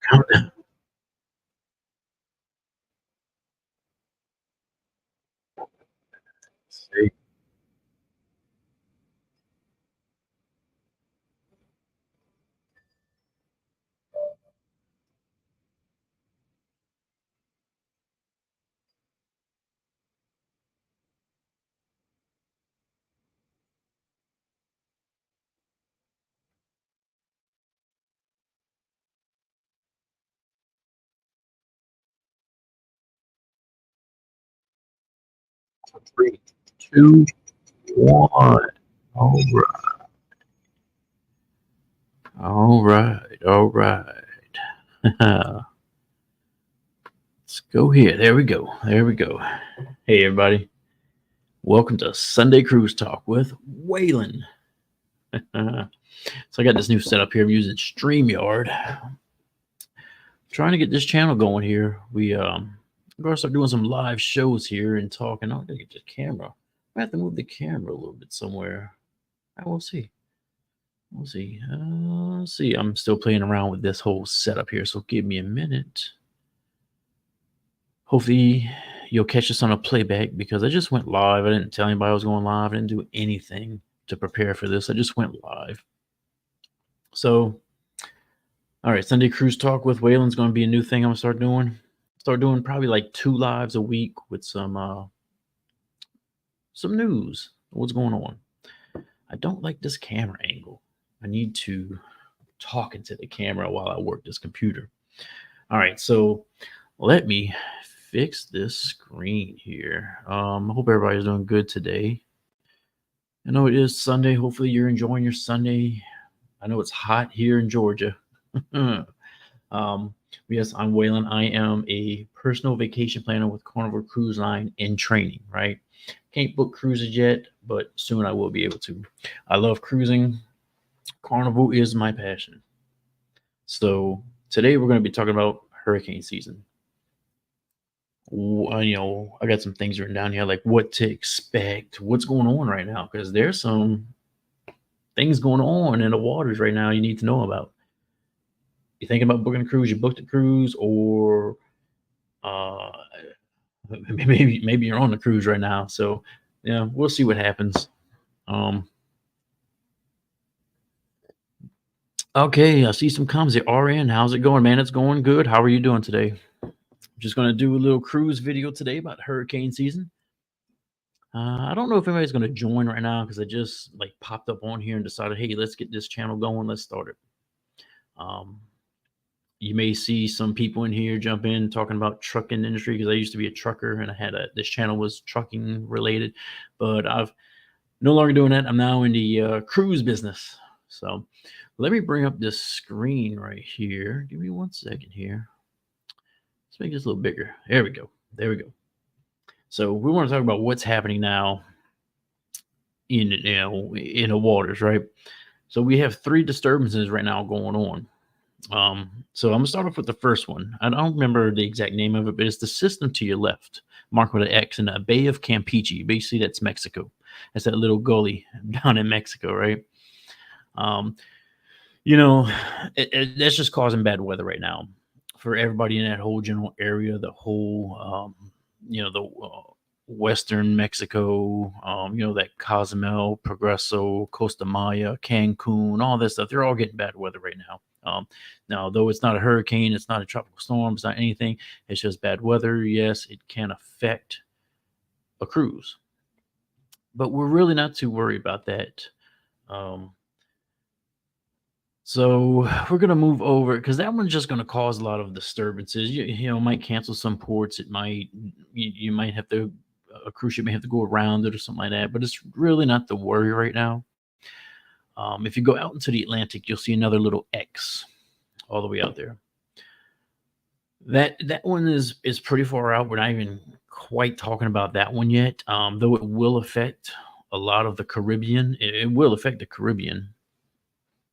Countdown. See, 3, 2, 1. All right. All right. All right. Let's go here. There we go. There we go. Hey, everybody. Welcome to Sunday Cruise Talk with Waylon. So I got this new setup here. I'm using StreamYard. Trying to get this channel going here. I'm gonna start doing some live shows here and talking. I'm gonna get the camera. I have to move the camera a little bit somewhere. I will see. We'll see. Let's see. I'm still playing around with this whole setup here, so give me a minute. Hopefully, you'll catch this on a playback because I just went live. I didn't tell anybody I was going live. I didn't do anything to prepare for this. I just went live. So, all right, Sunday Cruise Talk with Waylon's going to be a new thing I'm going to start doing. Start doing probably like 2 lives a week with some news. What's going on? I don't like this camera angle. I need to talk into the camera while I work this computer. All right, so let me fix this screen here. I hope everybody's doing good today. I know it is Sunday. Hopefully you're enjoying your Sunday. I know it's hot here in Georgia. Yes, I'm Waylon. I am a personal vacation planner with Carnival Cruise Line in training, right? Can't book cruises yet, but soon I will be able to. I love cruising. Carnival is my passion. So today we're going to be talking about hurricane season. I got some things written down here, like what to expect, what's going on right now, because there's some things going on in the waters right now you need to know about. You thinking about booking a cruise? You booked a cruise, or uh, maybe you're on the cruise right now. So yeah, we'll see what happens. Um, okay, I see some comments. They are in. How's it going, man? It's going good. How are you doing today? Just going to do a little cruise video today about hurricane season. I don't know if anybody's going to join right now because I just like popped up on here and decided, hey, let's get this channel going. Let's start it. Um, you may see some people in here jump in talking about trucking industry because I used to be a trucker and I had this channel was trucking related, but I've no longer doing that. I'm now in the cruise business. So let me bring up this screen right here. Give me 1 second here. Let's make this a little bigger. There we go. There we go. So we want to talk about what's happening now in the waters, right? So we have 3 disturbances right now going on. So I'm gonna start off with the first one. I don't remember the exact name of it, but it's the system to your left, marked with an X in the Bay of Campeche. Basically, that's Mexico. That's that little gully down in Mexico, right? Um, you know, that's just causing bad weather right now for everybody in that whole general area, the whole, the western Mexico, that Cozumel, Progreso, Costa Maya, Cancun, all this stuff. They're all getting bad weather right now. Now, though it's not a hurricane, it's not a tropical storm, it's not anything, it's just bad weather. Yes, it can affect a cruise, but we're really not too worried about that. Um, So we're gonna move over because that one's just gonna cause a lot of disturbances. Might cancel some ports. It might you might have to a cruise ship may have to go around it or something like that. But it's really not the worry right now. If you go out into the Atlantic, you'll see another little X all the way out there. That one is pretty far out. We're not even quite talking about that one yet. Though it will affect a lot of the Caribbean. It will affect the Caribbean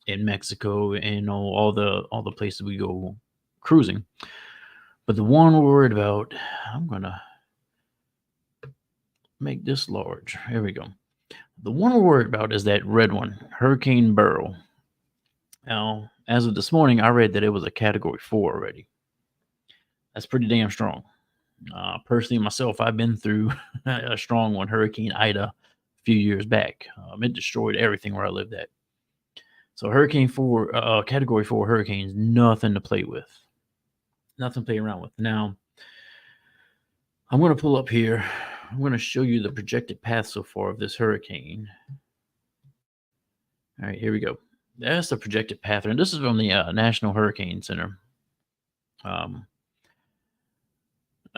in Mexico and all the places we go cruising. But the one we're worried about, I'm gonna make this large. Here we go. The one we're worried about is that red one, Hurricane Beryl. Now, as of this morning, I read that it was a Category 4 already. That's pretty damn strong. Personally, myself, I've been through a strong one, Hurricane Ida, a few years back. It destroyed everything where I lived at. So Hurricane 4, Category 4 hurricanes, nothing to play with. Nothing to play around with. Now, I'm going to pull up here. I'm going to show you the projected path so far of this hurricane. All right, here we go. That's the projected path. And this is from the National Hurricane Center.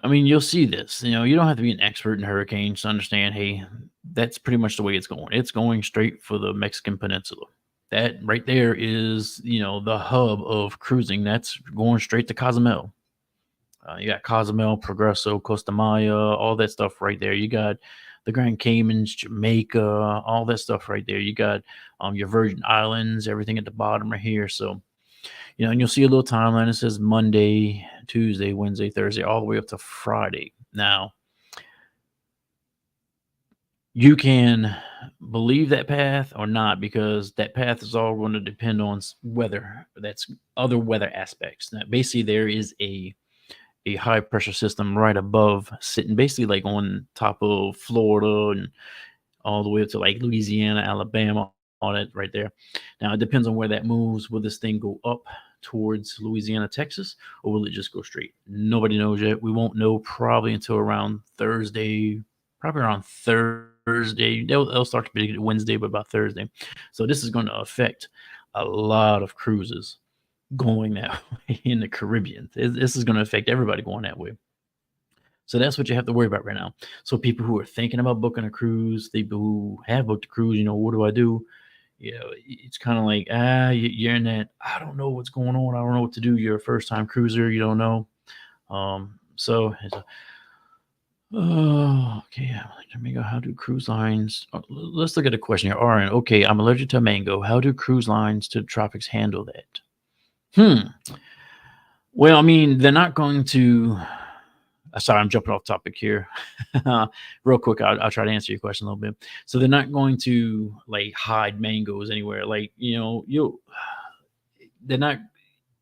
You'll see this. You don't have to be an expert in hurricanes to understand, hey, that's pretty much the way it's going. It's going straight for the Mexican Peninsula. That right there is, the hub of cruising. That's going straight to Cozumel. You got Cozumel, Progreso, Costa Maya, all that stuff right there. You got the Grand Caymans, Jamaica, all that stuff right there. You got your Virgin Islands, everything at the bottom right here. So, and you'll see a little timeline. It says Monday, Tuesday, Wednesday, Thursday, all the way up to Friday. Now, you can believe that path or not because that path is all going to depend on weather. That's other weather aspects. Now, basically, there is a high pressure system right above, sitting basically like on top of Florida and all the way up to like Louisiana, Alabama, all that right there. Now, it depends on where that moves. Will this thing go up towards Louisiana, Texas, or will it just go straight? Nobody knows yet. We won't know probably until around Thursday, probably around Thursday. They'll start to be Wednesday, but about Thursday. So this is going to affect a lot of cruises going that way in the Caribbean. This is going to affect everybody going that way. So that's what you have to worry about right now. So people who are thinking about booking a cruise, people who have booked a cruise, what do I do? It's kind of like, you're in that, I don't know what's going on. I don't know what to do. You're a first time cruiser. You don't know. So it's okay. Let me go. How do cruise lines? Let's look at a question here. RN. Okay, I'm allergic to mango. How do cruise lines to the tropics handle that? Well, they're not going to. Sorry, I'm jumping off topic here. Real quick, I'll try to answer your question a little bit. So they're not going to like hide mangoes anywhere. Like they're not.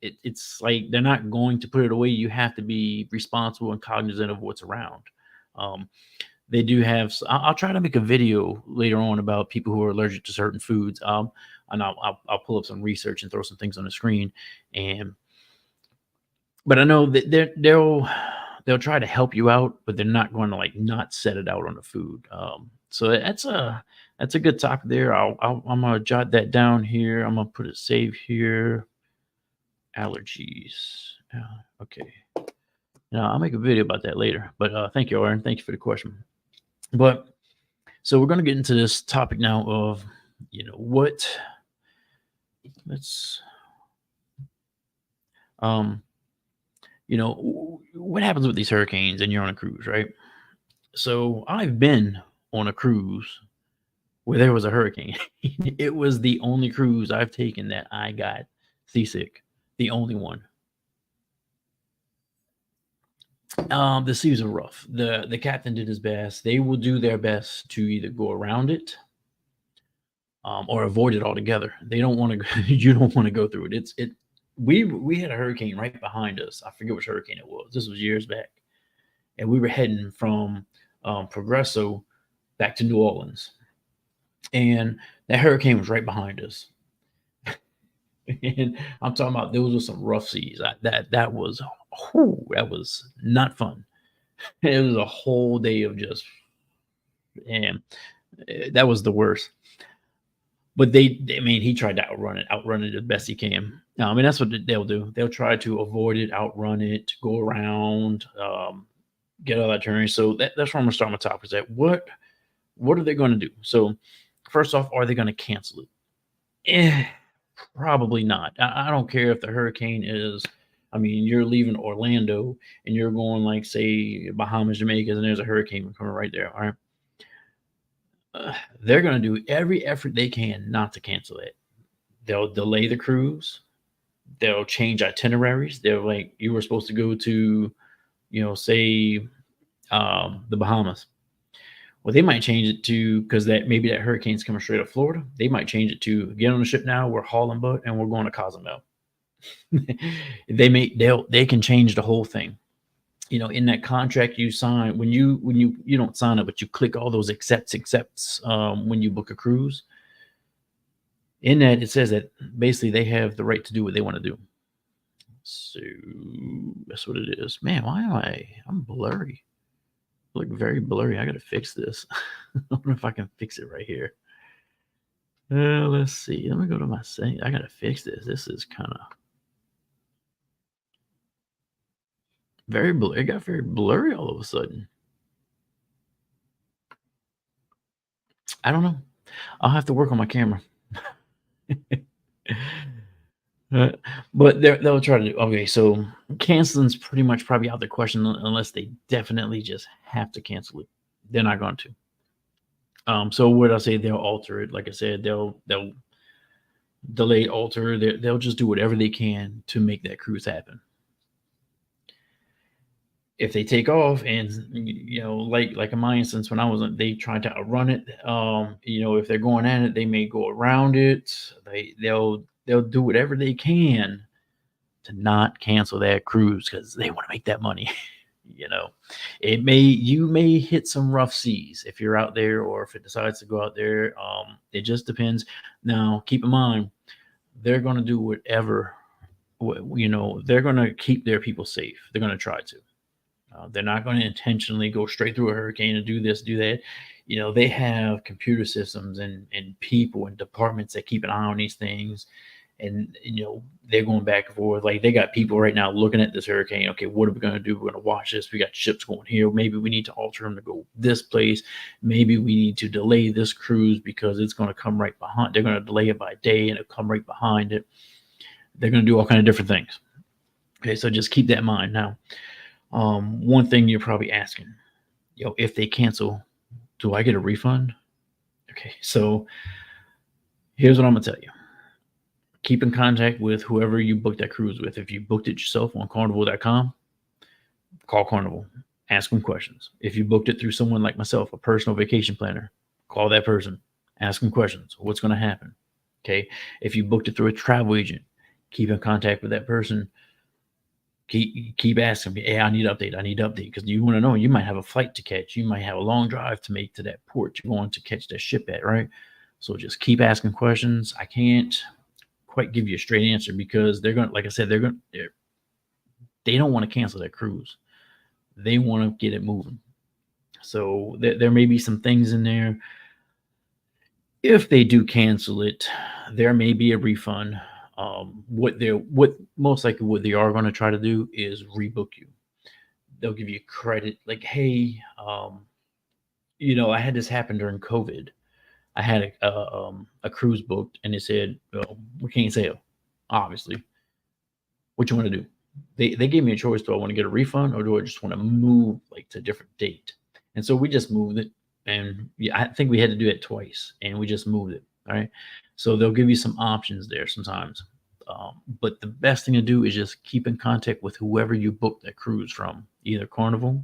It's like they're not going to put it away. You have to be responsible and cognizant of what's around. They do have. I'll try to make a video later on about people who are allergic to certain foods. And I'll pull up some research and throw some things on the screen. But I know that they'll try to help you out, but they're not going to like not set it out on the food. So that's a good topic there. I'm gonna jot that down here. I'm gonna put it save here. Allergies. Okay. Now I'll make a video about that later. But thank you, Aaron. Thank you for the question. But so we're gonna get into this topic now of what. Let's what happens with these hurricanes and you're on a cruise, right? So I've been on a cruise where there was a hurricane. It was the only cruise I've taken that I got seasick The only one. The seas are rough. The captain did his best. They will do their best to either go around it, or avoid it altogether. They don't want to. You don't want to go through it. It. We had a hurricane right behind us. I forget which hurricane it was. This was years back, and we were heading from Progresso back to New Orleans, and that hurricane was right behind us. And I'm talking about those were some rough seas. That was that was not fun. It was a whole day of just, and that was the worst. But I mean, he tried to outrun it as best he can. I mean, that's what they'll do. They'll try to avoid it, outrun it, go around, get all that turning. So that's where I'm gonna start my topic. Is that what are they going to do? So first off, are they going to cancel it? Probably not. I don't care if the hurricane is. I mean, you're leaving Orlando and you're going like say Bahamas, Jamaica, and there's a hurricane coming right there. All right, they're going to do every effort they can not to cancel it. They'll delay the cruise. They'll change itineraries. They're like, you were supposed to go to, say the Bahamas. Well, they might change it to, because that maybe that hurricane's coming straight up Florida. They might change it to, get on the ship now. We're hauling butt and we're going to Cozumel. They can change the whole thing. In that contract you sign, when you don't sign it, but you click all those accepts when you book a cruise. In that, it says that basically they have the right to do what they want to do. So that's what it is. Man, I'm blurry. I look very blurry. I gotta fix this. I don't know if I can fix it right here. Let's see. Let me go to my setting. I gotta fix this. This is kind of very blurry. It got very blurry all of a sudden. I don't know. I'll have to work on my camera. But they'll try to do. Okay, so canceling's pretty much probably out the question unless they definitely just have to cancel it. They're not going to. So what I say, they'll alter it. Like I said, they'll delay, alter. They'll just do whatever they can to make that cruise happen. If they take off, and like in my instance, when I was, they tried to outrun it. If they're going at it, they may go around it. They'll do whatever they can to not cancel that cruise because they want to make that money. You may hit some rough seas if you're out there, or if it decides to go out there. It just depends. Now, keep in mind, they're going to do whatever. They're going to keep their people safe. They're going to try to. They're not going to intentionally go straight through a hurricane and do this, do that. They have computer systems and people and departments that keep an eye on these things. And, they're going back and forth. Like, they got people right now looking at this hurricane. Okay, what are we going to do? We're going to watch this. We got ships going here. Maybe we need to alter them to go this place. Maybe we need to delay this cruise because it's going to come right behind. They're going to delay it by a day and it'll come right behind it. They're going to do all kinds of different things. Okay, so just keep that in mind. Now, one thing you're probably asking, if they cancel, do I get a refund? Okay, so here's what I'm going to tell you. Keep in contact with whoever you booked that cruise with. If you booked it yourself on carnival.com, call Carnival. Ask them questions. If you booked it through someone like myself, a personal vacation planner, call that person. Ask them questions. What's going to happen? Okay. If you booked it through a travel agent, keep in contact with that person. Keep asking me, hey, I need an update. I need an update, because you want to know, you might have a flight to catch. You might have a long drive to make to that port you're going to catch that ship at, right? So just keep asking questions. I can't quite give you a straight answer because they're going to, like I said, they don't want to cancel that cruise. They want to get it moving. So there may be some things in there. If they do cancel it, there may be a refund. What most likely what they are going to try to do is rebook you. They'll give you credit, like, hey, I had this happen during COVID. I had a cruise booked, and they said, well, we can't sail, obviously. What you want to do? They gave me a choice. Do I want to get a refund, or do I just want to move like to a different date? And so we just moved it. And yeah, I think we had to do it twice, and we just moved it. All right. So they'll give you some options there sometimes. But the best thing to do is just keep in contact with whoever you booked that cruise from, either Carnival,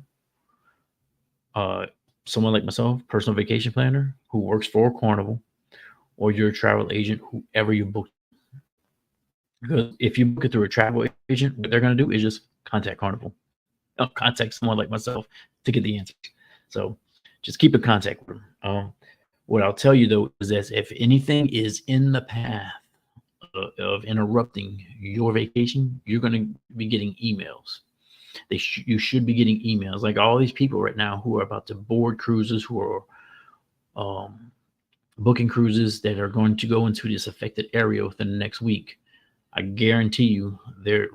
uh, someone like myself, personal vacation planner who works for Carnival, or your travel agent, whoever you book. Because if you book it through a travel agent, what they're going to do is just contact Carnival, contact someone like myself to get the answers. So just keep in contact with them. What I'll tell you though is that if anything is in the path of interrupting your vacation, you're going to be getting emails. You should be getting emails, like all these people right now who are about to board cruises, who are um, booking cruises that are going to go into this affected area within the next week. I guarantee you they're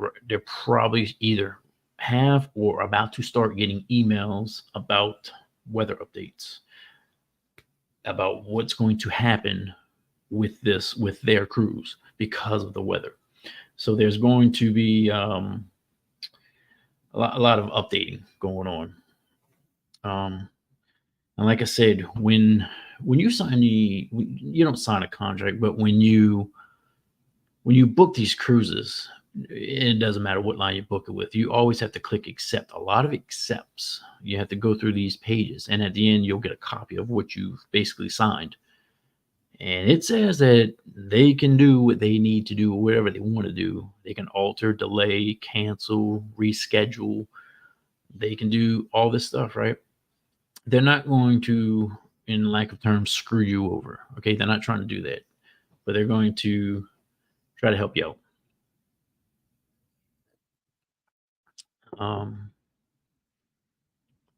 probably either have or about to start getting emails about weather updates, about what's going to happen with their cruise because of the weather. So there's going to be a lot of updating going on. And like I said, when you sign you don't sign a contract, but when you book these cruises, it doesn't matter what line you book it with. You always have to click accept. A lot of accepts. You have to go through these pages, and at the end, you'll get a copy of what you've basically signed. And it says that they can do what they need to do, whatever they want to do. They can alter, delay, cancel, reschedule. They can do all this stuff, right? They're not going to, in lack of terms, screw you over. Okay, they're not trying to do that, but they're going to try to help you out. Um,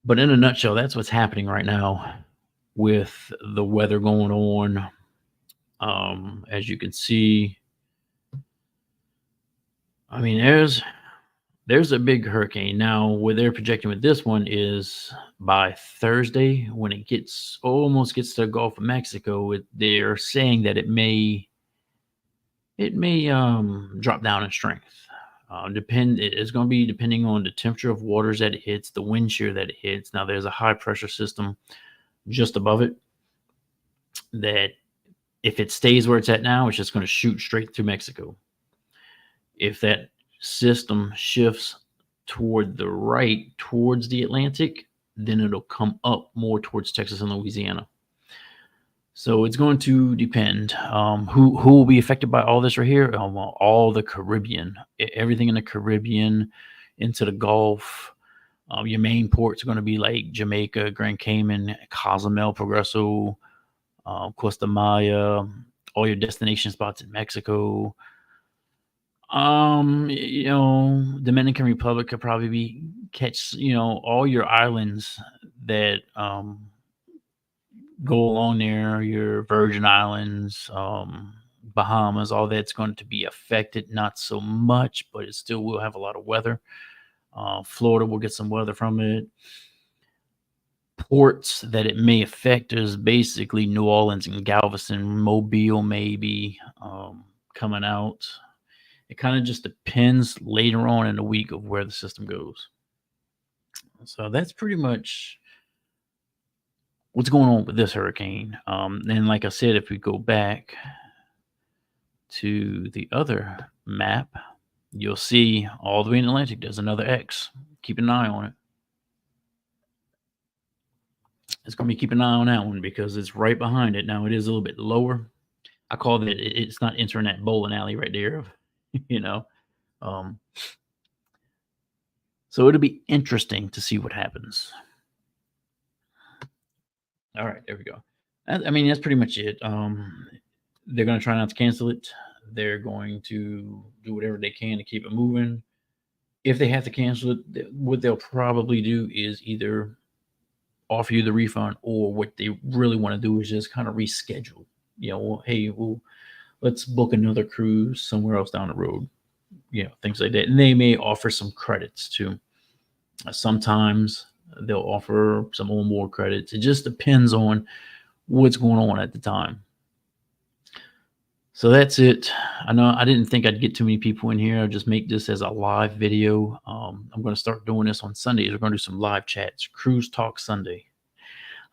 but in a nutshell, that's what's happening right now with the weather going on. As you can see, I mean, there's a big hurricane now. What they're projecting with this one is by Thursday, when it almost gets to the Gulf of Mexico, they're saying that it may drop down in strength. It's going to be depending on the temperature of waters that it hits, the wind shear that it hits. Now there's a high pressure system just above it that if it stays where it's at now, it's just going to shoot straight through Mexico. If that system shifts toward the right, towards the Atlantic, then it'll come up more towards Texas and Louisiana. So it's going to depend. Who will be affected by all this right here? Well, all the Caribbean, everything in the Caribbean, into the Gulf. Your main ports are going to be like Jamaica, Grand Cayman, Cozumel, Progreso, Costa Maya, all your destination spots in Mexico. Dominican Republic could probably catch, all your islands that go along there, your Virgin Islands, Bahamas, all that's going to be affected. Not so much, but it still will have a lot of weather. Florida will get some weather from it. Ports that it may affect is basically New Orleans and Galveston, Mobile, maybe coming out. It kind of just depends later on in the week of where the system goes. So that's pretty much what's going on with this hurricane. And like I said, if we go back to the other map, you'll see all the way in the Atlantic, there's another X. Keep an eye on it. It's going to be keep an eye on that one because it's right behind it. Now it is a little bit lower. I call it's not entering that bowling alley right there, you know. So it'll be interesting to see what happens. All right, there we go. I mean, that's pretty much it. They're going to try not to cancel it. They're going to do whatever they can to keep it moving. If they have to cancel it, what they'll probably do is either offer you the refund, or what they really want to do is just kind of reschedule. Hey, let's book another cruise somewhere else down the road. Things like that. And they may offer some credits too. Sometimes they'll offer some onboard credits. It just depends on what's going on at the time. So that's it. I know I didn't think I'd get too many people in here. I'll just make this as a live video. I'm going to start doing this on Sundays. We're going to do some live chats, Cruise Talk Sunday.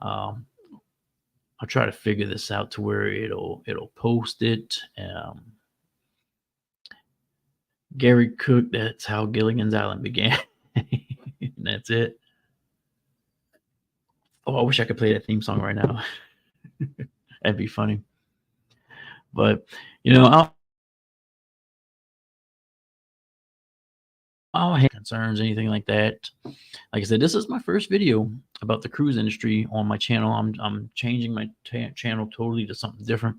I'll try to figure this out to where it'll post it. Gary Cook, that's how Gilligan's Island began. That's it. Oh, I wish I could play that theme song right now. That'd be funny. But I'll have concerns, anything like that. Like I said, this is my first video about the cruise industry on my channel. I'm changing my channel totally to something different.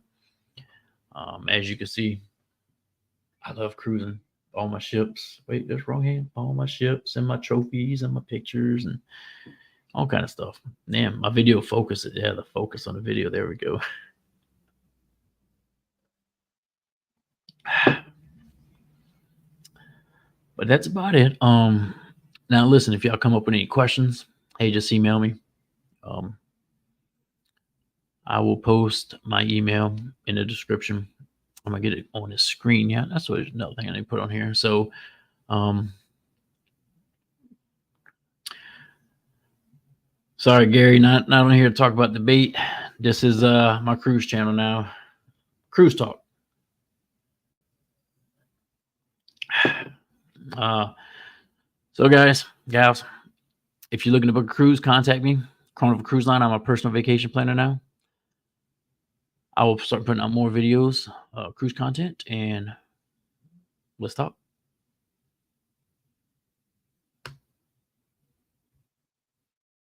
As you can see, I love cruising. All my ships. Wait, that's wrong hand. All my ships and my trophies and my pictures and all kind of stuff. Damn, my video focus. Yeah, the focus on the video. There we go. But that's about it. Now listen, if y'all come up with any questions, hey, just email me. Um, I will post my email in the description. I'm gonna get it on the screen. Yeah, that's what another thing I need to put on here. So, sorry, Gary, not on here to talk about debate. This is my cruise channel now, Cruise Talk. So guys, gals, if you're looking to book a cruise, contact me. Carnival Cruise Line. I'm a personal vacation planner now. I will start putting out more videos, cruise content, and let's talk.